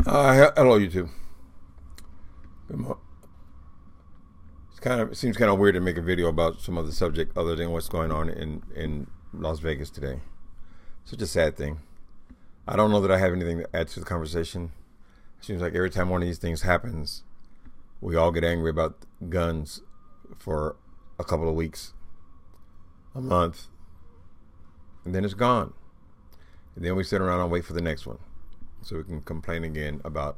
Hello, YouTube. It seems kind of weird to make a video about some other subject other than what's going on in Las Vegas today. Such a sad thing. I don't know that I have anything to add to the conversation. It seems like every time one of these things happens, we all get angry about guns for a couple of weeks, a month, and then it's gone. And then we sit around and wait for the next one so we can complain again about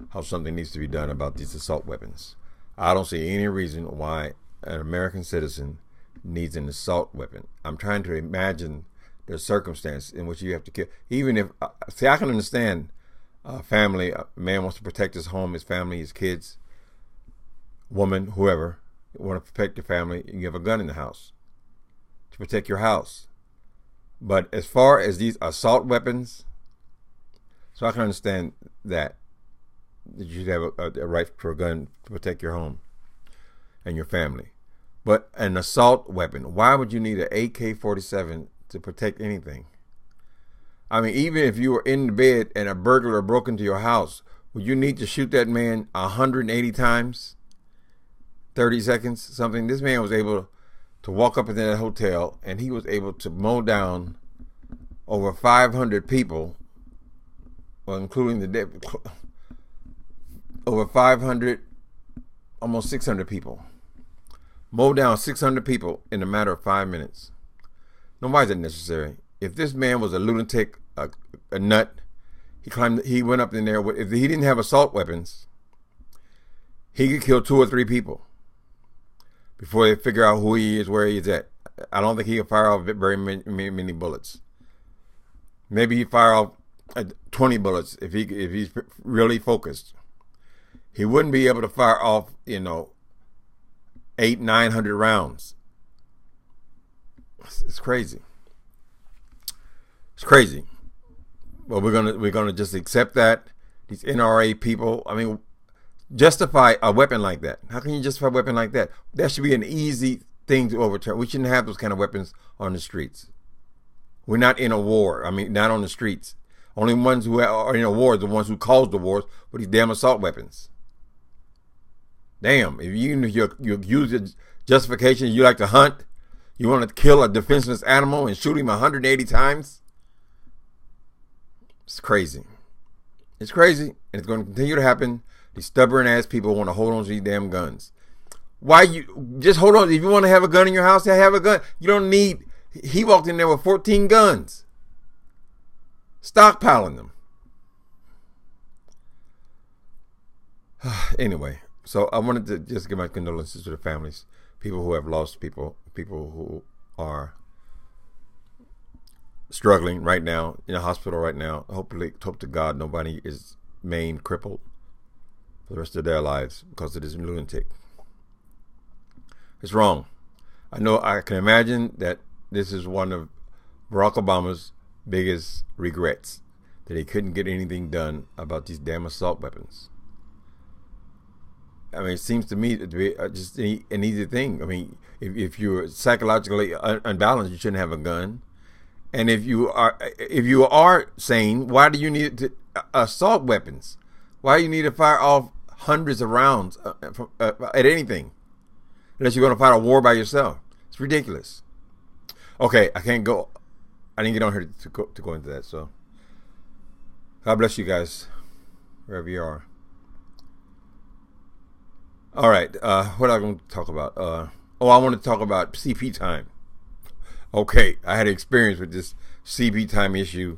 how something needs to be done about these assault weapons. I don't see any reason why an American citizen needs an assault weapon. I'm trying to imagine the circumstance in which you have to kill. Even if, see, I can understand a family, a man wants to protect his home, his family, his kids, woman, whoever, you want to protect your family, you have a gun in the house to protect your house. But as far as these assault weapons, so I can understand that you should have a right for a gun to protect your home and your family. But an assault weapon, why would you need an AK-47 to protect anything? I mean, even if you were in the bed and a burglar broke into your house, would you need to shoot that man 180 times? 30 seconds, something? This man was able to walk up into that hotel and he was able to mow down over 500 people, well, including the dead, over 500, almost 600 people. Mow down 600 people in a matter of 5 minutes. Now, why is that necessary? If this man was a lunatic, a nut, he went up in there, if he didn't have assault weapons, he could kill 2 or 3 people before they figure out who he is, where he is at. I don't think he could fire off very many bullets. Maybe he fire off 20 bullets if he's really focused. He wouldn't be able to fire off, 800-900 rounds. It's crazy. It's crazy. Well, we're gonna just accept that these NRA people. I mean, justify a weapon like that. How can you justify a weapon like that? That should be an easy thing to overturn. We shouldn't have those kind of weapons on the streets. We're not in a war. I mean, not on the streets. Only ones who are in a war are the ones who caused the wars with these damn assault weapons. Damn, if you use your justification, you like to hunt, you want to kill a defenseless animal and shoot him 180 times? It's crazy. It's crazy, and it's going to continue to happen. These stubborn ass people want to hold on to these damn guns. Why you just hold on? If you want to have a gun in your house, have a gun. You don't need. He walked in there with 14 guns, stockpiling them. Anyway, so I wanted to just give my condolences to the families, people who have lost people who are struggling right now in a hospital right now. Hope to God nobody is maimed, crippled for the rest of their lives because of this lunatic. It's wrong. I can imagine that this is one of Barack Obama's biggest regrets, that he couldn't get anything done about these damn assault weapons. I mean, it seems to me to be just an easy thing. I mean, if you're psychologically unbalanced, you shouldn't have a gun. And if you are sane, why do you need assault weapons? Why do you need to fire off hundreds of rounds at anything? Unless you're going to fight a war by yourself. It's ridiculous. Okay, I can't go. I didn't get on here to go into that. So, God bless you guys, wherever you are. All right, what am I going to talk about? I want to talk about CP time. Okay, I had experience with this CP time issue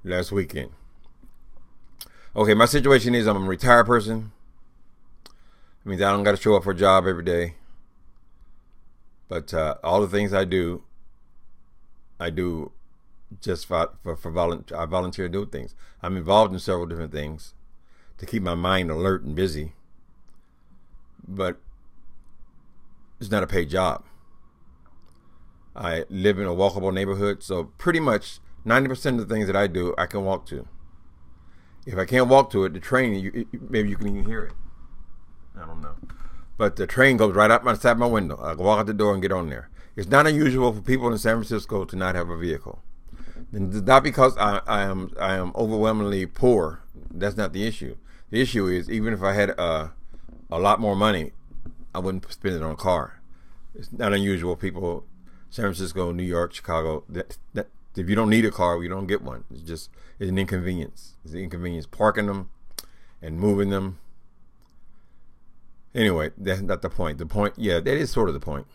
last weekend. Okay, my situation is I'm a retired person. It means I don't got to show up for a job every day. But all the things I do just for volunteer. I volunteer to do things. I'm involved in several different things to keep my mind alert and busy. But it's not a paid job. I live in a walkable neighborhood, so pretty much 90% of the things that I do, I can walk to. If I can't walk to it, the train, maybe you can even hear it. I don't know. But the train goes right outside my window. I can walk out the door and get on there. It's not unusual for people in San Francisco to not have a vehicle. And not because I am overwhelmingly poor That's not the issue. The issue is, even if I had a lot more money, I wouldn't spend it on a car. It's not unusual. People, San Francisco, New York, Chicago, that if you don't need a car, you don't get one. It's an inconvenience. It's an inconvenience parking them and moving them. Anyway, that's not the point. The point, yeah, that is sort of the point.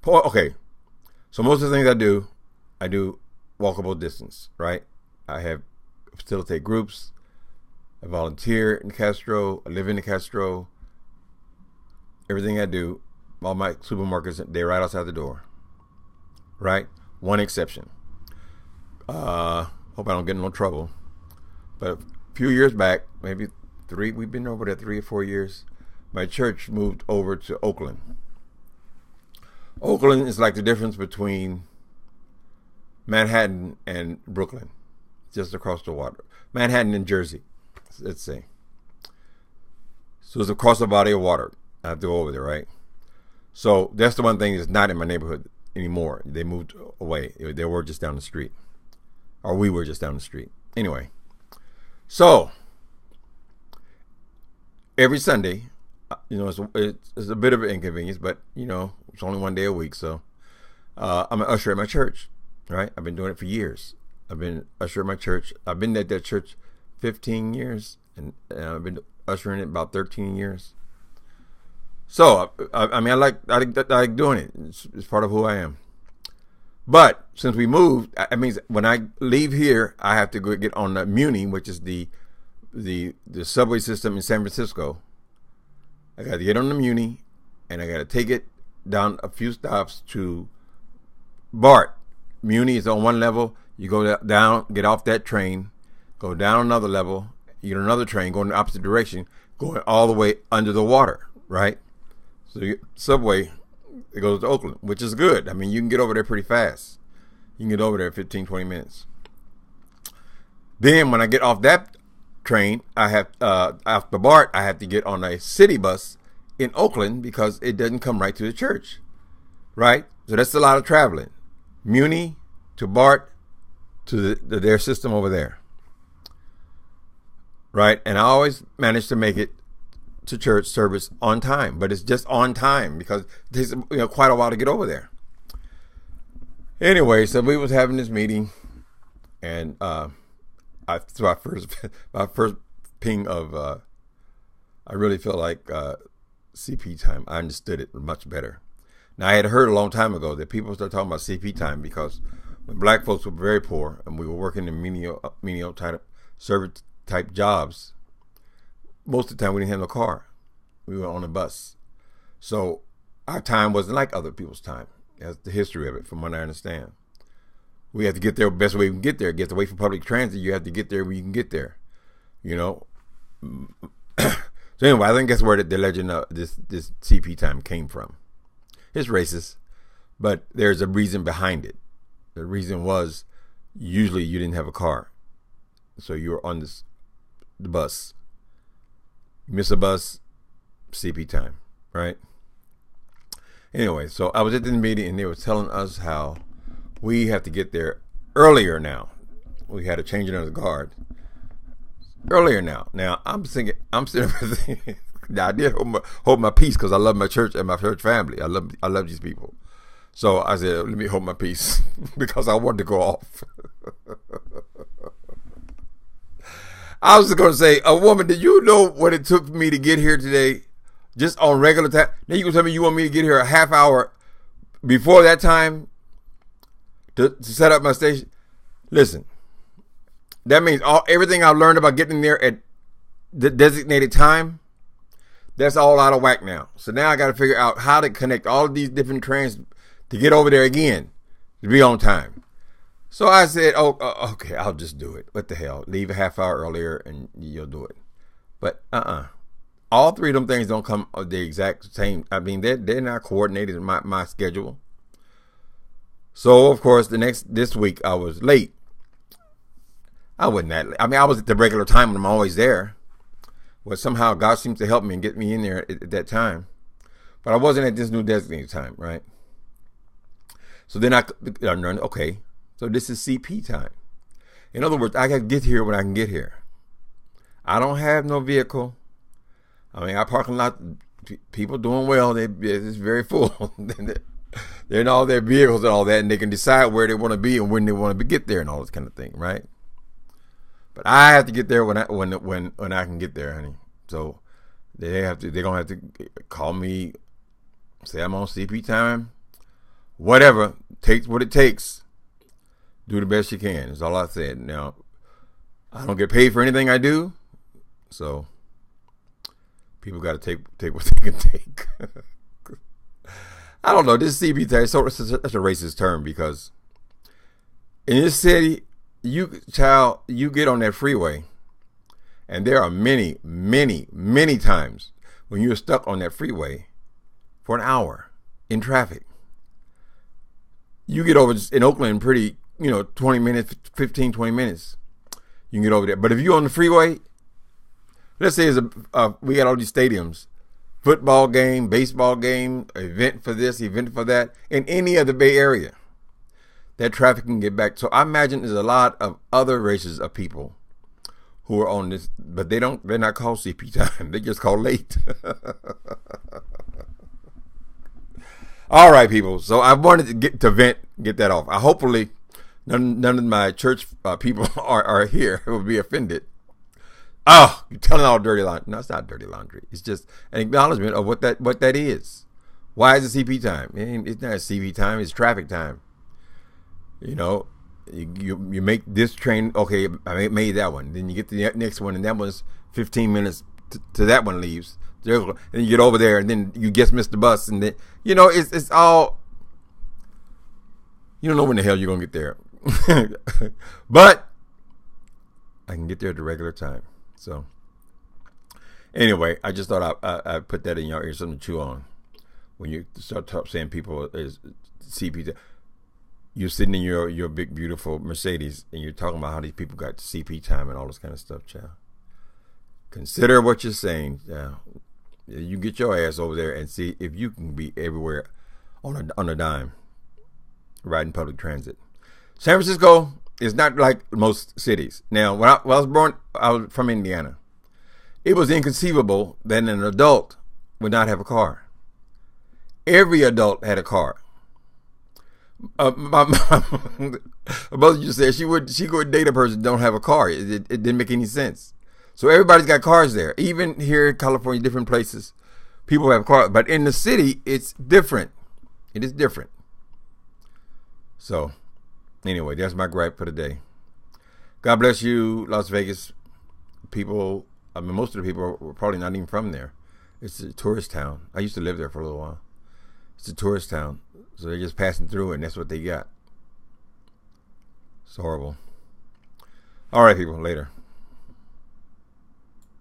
Okay, so most of the things I do walkable distance, right? I facilitate groups. I volunteer in Castro. I live in the Castro. Everything I do, all my supermarkets, they're right outside the door. Right? One exception. Hope I don't get in no trouble. But a few years back, maybe we've been over there 3 or 4 years, my church moved over to Oakland. Oakland is like the difference between Manhattan and Brooklyn, just across the water. Manhattan and Jersey, let's say. So it's across the body of water. I have to go over there, right? So that's the one thing that's not in my neighborhood anymore. They moved away. They were just down the street. Or we were just down the street. Anyway. So, every Sunday, it's a bit of an inconvenience, but, it's only one day a week. So, I'm an usher at my church, right? I've been doing it for years. I've been usher at my church. I've been at that church 15 years, and I've been ushering it about 13 years. So, I like doing it. It's part of who I am. But since we moved, it means when I leave here, I have to go get on the Muni, which is the subway system in San Francisco. I got to get on the Muni, and I got to take it down a few stops to BART. Muni is on one level. You go down, get off that train, go down another level, you get another train going in the opposite direction, going all the way under the water, right? So subway, it goes to Oakland, which is good. I mean, you can get over there pretty fast. You can get over there in 15, 20 minutes. Then when I get off that train, I have, after BART, I have to get on a city bus in Oakland because it doesn't come right to the church, right? So that's a lot of traveling. Muni to BART to their system over there, right? And I always manage to make it to church service on time, but it's just on time because it takes quite a while to get over there. Anyway, so we was having this meeting, and my first ping of I really felt like CP time. I understood it much better. Now I had heard a long time ago that people started talking about CP time because when black folks were very poor and we were working in menial type service type jobs, most of the time we didn't have no car. We were on a bus. So our time wasn't like other people's time. That's the history of it, from what I understand. We have to get there the best way we can get there. Get to wait for public transit. You have to get there where you can get there. So anyway, I think that's where the legend of this CP time came from. It's racist, but there's a reason behind it. The reason was usually you didn't have a car. So you were on the bus. You miss a bus, CP time, right? Anyway, so I was at the meeting and they were telling us how we have to get there earlier now. We had a change of the guard earlier now. Now I'm sitting there thinking, now I did hold my peace because I love my church and my church family. I love these people. So I said, let me hold my peace because I wanted to go off. I was just going to say, a woman, did you know what it took me to get here today? Just on regular time. Now you can tell me you want me to get here a half hour before that time to set up my station. Listen, that means everything I've learned about getting there at the designated time, that's all out of whack now. So now I got to figure out how to connect all of these different trains to get over there again, to be on time. So I said, okay, I'll just do it. What the hell? Leave a half hour earlier and you'll do it. But all three of them things don't come the exact same. I mean, they're not coordinated in my schedule. So of course, this week I was late. I wasn't that late. I mean, I was at the regular time when I'm always there. Well, somehow God seems to help me and get me in there at that time. But I wasn't at this new designated time, right? So then I learned, okay, so this is CP time. In other words, I got to get here when I can get here. I don't have no vehicle. I mean, our parking lot, people doing well. It's very full. They're in all their vehicles and all that, and they can decide where they want to be and when they want to get there and all this kind of thing, right? But I have to get there when I can get there, honey. So they're gonna have to call me, say I'm on CP time, whatever, takes what it takes. Do the best you can. Is all I said. Now, I don't get paid for anything I do, so people got to take what they can take. I don't know. This CP time is such a racist term because in this city, you get on that freeway, and there are many, many, many times when you're stuck on that freeway for an hour in traffic. You get over in Oakland pretty, 20 minutes, 15, 20 minutes. You can get over there. But if you're on the freeway, let's say we got all these stadiums, football game, baseball game, event for this, event for that, in any of the Bay Area, that traffic can get back. So I imagine there's a lot of other races of people who are on this, but they're not called CP time. They just called late. All right, people. So I wanted to get that off. Hopefully none of my church people are here who will be offended. Oh, you're telling all dirty laundry. No, it's not dirty laundry. It's just an acknowledgement of what that is. Why is it CP time? It's not CP time. It's traffic time. You make this train. Okay, I made that one. Then you get to the next one, and that one's 15 minutes to that one leaves. And you get over there, and then you just miss the bus, and then it's all. You don't know when the hell you're gonna get there, but I can get there at the regular time. So anyway, I just thought I put that in your ear, something to chew on. When you start saying people is CP, you're sitting in your big beautiful Mercedes, and you're talking about how these people got CP time and all this kind of stuff, child. Consider what you're saying. You get your ass over there and see if you can be everywhere on a dime, riding public transit. San Francisco is not like most cities. Now, when I was born, I was from Indiana. It was inconceivable that an adult would not have a car. Every adult had a car. My mother just said she could date a person who don't have a car. It didn't make any sense. So everybody's got cars there. Even here in California, different places, people have cars. But in the city, it's different. It is different. So anyway, that's my gripe for the day. God bless you, Las Vegas people. I mean, most of the people were probably not even from there. It's a tourist town. I used to live there for a little while. It's a tourist town. So they're just passing through, and that's what they got. It's horrible. All right, people. Later.